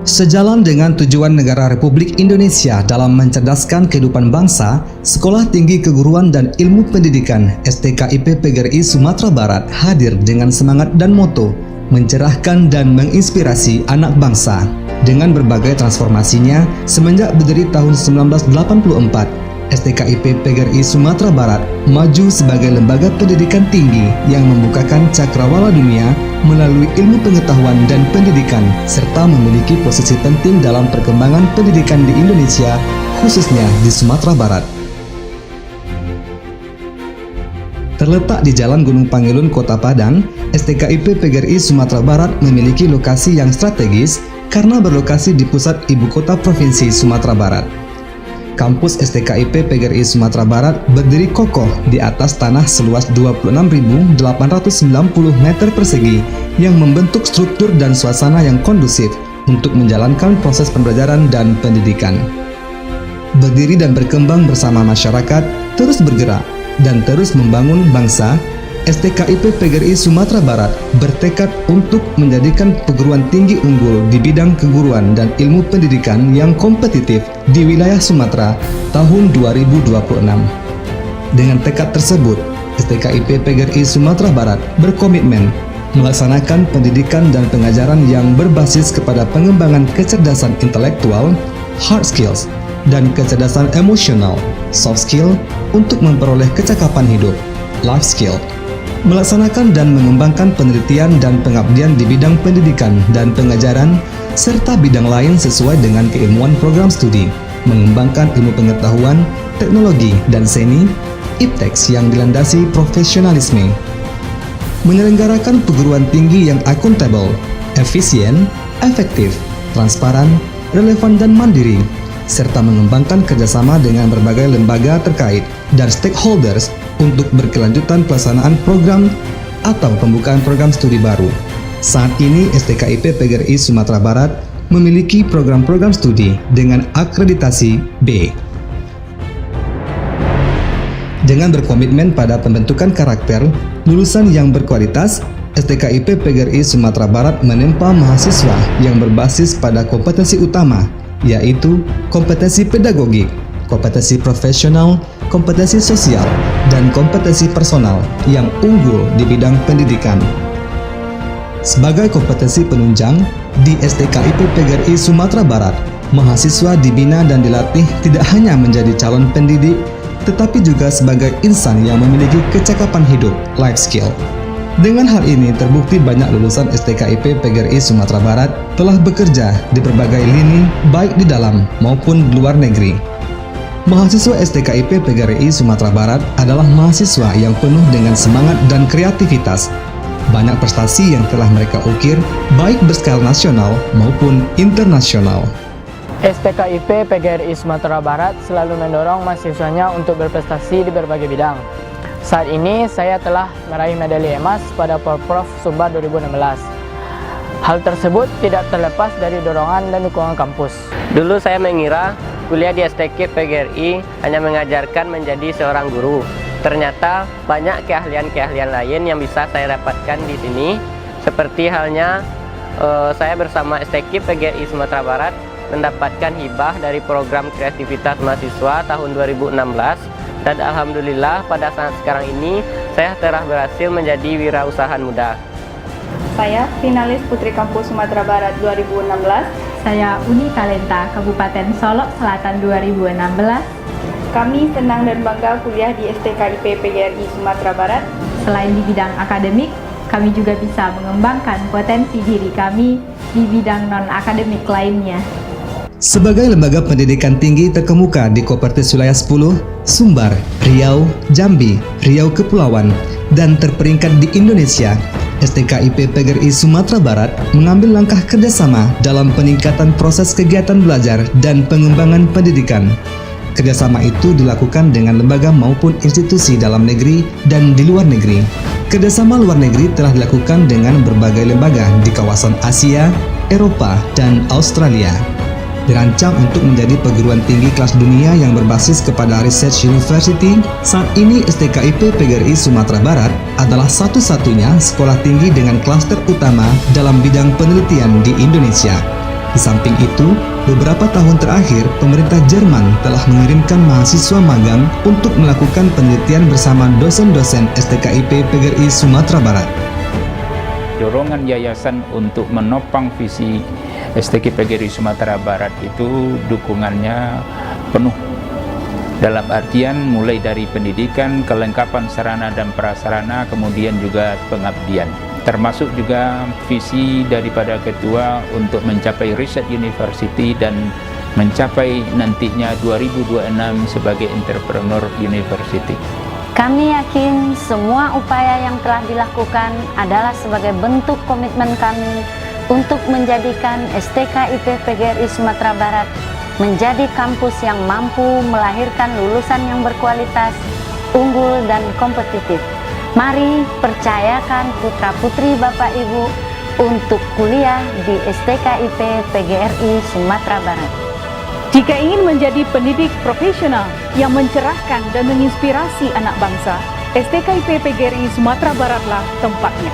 Sejalan dengan tujuan negara Republik Indonesia dalam mencerdaskan kehidupan bangsa, Sekolah Tinggi Keguruan dan Ilmu Pendidikan STKIP PGRI Sumatera Barat hadir dengan semangat dan moto mencerahkan dan menginspirasi anak bangsa. Dengan berbagai transformasinya, semenjak berdiri tahun 1984, STKIP PGRI Sumatera Barat maju sebagai lembaga pendidikan tinggi yang membukakan cakrawala dunia melalui ilmu pengetahuan dan pendidikan, serta memiliki posisi penting dalam perkembangan pendidikan di Indonesia, khususnya di Sumatera Barat. Terletak di Jalan Gunung Pangilun, Kota Padang, STKIP PGRI Sumatera Barat memiliki lokasi yang strategis karena berlokasi di pusat ibu kota Provinsi Sumatera Barat. Kampus STKIP PGRI Sumatera Barat berdiri kokoh di atas tanah seluas 26.890 meter persegi yang membentuk struktur dan suasana yang kondusif untuk menjalankan proses pembelajaran dan pendidikan. Berdiri dan berkembang bersama masyarakat, terus bergerak dan terus membangun bangsa, STKIP PGRI Sumatera Barat bertekad untuk menjadikan perguruan tinggi unggul di bidang keguruan dan ilmu pendidikan yang kompetitif di wilayah Sumatera tahun 2026. Dengan tekad tersebut, STKIP PGRI Sumatera Barat berkomitmen melaksanakan pendidikan dan pengajaran yang berbasis kepada pengembangan kecerdasan intelektual, hard skills, dan kecerdasan emosional, soft skill, untuk memperoleh kecakapan hidup, life skill. Melaksanakan dan mengembangkan penelitian dan pengabdian di bidang pendidikan dan pengajaran, serta bidang lain sesuai dengan keilmuan program studi, mengembangkan ilmu pengetahuan, teknologi, dan seni, IPTEX yang dilandasi profesionalisme. Menyelenggarakan perguruan tinggi yang akuntabel, efisien, efektif, transparan, relevan, dan mandiri, serta mengembangkan kerjasama dengan berbagai lembaga terkait dan stakeholders untuk berkelanjutan pelaksanaan program atau pembukaan program studi baru. Saat ini STKIP PGRI Sumatera Barat memiliki program-program studi dengan akreditasi B. Dengan berkomitmen pada pembentukan karakter lulusan yang berkualitas, STKIP PGRI Sumatera Barat menempa mahasiswa yang berbasis pada kompetensi utama, yaitu kompetensi pedagogik, kompetensi profesional, kompetensi sosial, dan kompetensi personal yang unggul di bidang pendidikan. Sebagai kompetensi penunjang, di STKIP PGRI Sumatera Barat, mahasiswa dibina dan dilatih tidak hanya menjadi calon pendidik, tetapi juga sebagai insan yang memiliki kecakapan hidup, life skill. Dengan hal ini terbukti banyak lulusan STKIP PGRI Sumatera Barat telah bekerja di berbagai lini baik di dalam maupun di luar negeri. Mahasiswa STKIP PGRI Sumatera Barat adalah mahasiswa yang penuh dengan semangat dan kreativitas. Banyak prestasi yang telah mereka ukir, baik berskala nasional maupun internasional. STKIP PGRI Sumatera Barat selalu mendorong mahasiswanya untuk berprestasi di berbagai bidang. Saat ini saya telah meraih medali emas pada Porprov Sumbar 2016. Hal tersebut tidak terlepas dari dorongan dan dukungan kampus. Dulu saya mengira kuliah di STKIP PGRI hanya mengajarkan menjadi seorang guru. Ternyata banyak keahlian-keahlian lain yang bisa saya dapatkan di sini. Seperti halnya saya bersama STKIP PGRI Sumatera Barat mendapatkan hibah dari program kreativitas mahasiswa tahun 2016. Dan alhamdulillah pada saat sekarang ini saya telah berhasil menjadi wirausahaan muda. Saya finalis Putri Kampus Sumatera Barat 2016. Saya Uni Talenta Kabupaten Solok Selatan 2016. Kami senang dan bangga kuliah di STKIP PGRI Sumatera Barat. Selain di bidang akademik, kami juga bisa mengembangkan potensi diri kami di bidang non-akademik lainnya. Sebagai lembaga pendidikan tinggi terkemuka di Kopertis Wilayah 10, Sumbar, Riau, Jambi, Riau Kepulauan, dan terperingkat di Indonesia, STKIP PGRI Sumatera Barat mengambil langkah kerjasama dalam peningkatan proses kegiatan belajar dan pengembangan pendidikan. Kerjasama itu dilakukan dengan lembaga maupun institusi dalam negeri dan di luar negeri. Kerjasama luar negeri telah dilakukan dengan berbagai lembaga di kawasan Asia, Eropa, dan Australia. Dirancang untuk menjadi perguruan tinggi kelas dunia yang berbasis kepada Research University, saat ini STKIP PGRI Sumatera Barat adalah satu-satunya sekolah tinggi dengan klaster utama dalam bidang penelitian di Indonesia. Di samping itu, beberapa tahun terakhir, pemerintah Jerman telah mengirimkan mahasiswa magang untuk melakukan penelitian bersama dosen-dosen STKIP PGRI Sumatera Barat. Dorongan yayasan untuk menopang visi STKIP PGRI Sumatera Barat itu dukungannya penuh. Dalam artian mulai dari pendidikan, kelengkapan sarana dan prasarana, kemudian juga pengabdian. Termasuk juga visi daripada ketua untuk mencapai Research University dan mencapai nantinya 2026 sebagai Entrepreneur University. Kami yakin semua upaya yang telah dilakukan adalah sebagai bentuk komitmen kami untuk menjadikan STKIP PGRI Sumatera Barat menjadi kampus yang mampu melahirkan lulusan yang berkualitas, unggul, dan kompetitif. Mari percayakan putra-putri Bapak Ibu untuk kuliah di STKIP PGRI Sumatera Barat. Jika ingin menjadi pendidik profesional yang mencerahkan dan menginspirasi anak bangsa, STKIP PGRI Sumatera Baratlah tempatnya.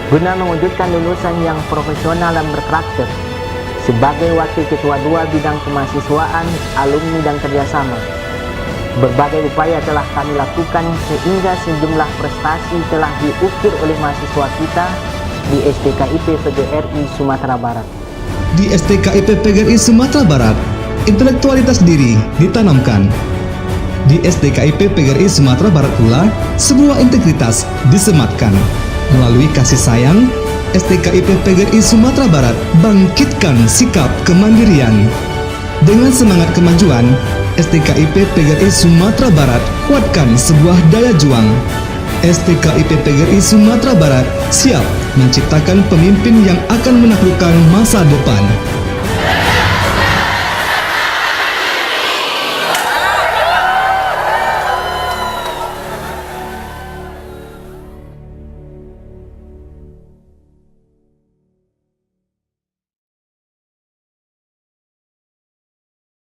Guna mewujudkan lulusan yang profesional dan berkarakter, sebagai Wakil Ketua 2 Bidang Kemahasiswaan, Alumni dan Kerjasama, berbagai upaya telah kami lakukan sehingga sejumlah prestasi telah diukir oleh mahasiswa kita di STKIP PGRI Sumatera Barat. Di STKIP PGRI Sumatera Barat, intelektualitas diri ditanamkan. Di STKIP PGRI Sumatera Barat pula, sebuah integritas disematkan. Melalui kasih sayang, STKIP PGRI Sumatera Barat bangkitkan sikap kemandirian. Dengan semangat kemajuan, STKIP PGRI Sumatera Barat kuatkan sebuah daya juang. STKIP PGRI Sumatera Barat siap menciptakan pemimpin yang akan menaklukkan masa depan.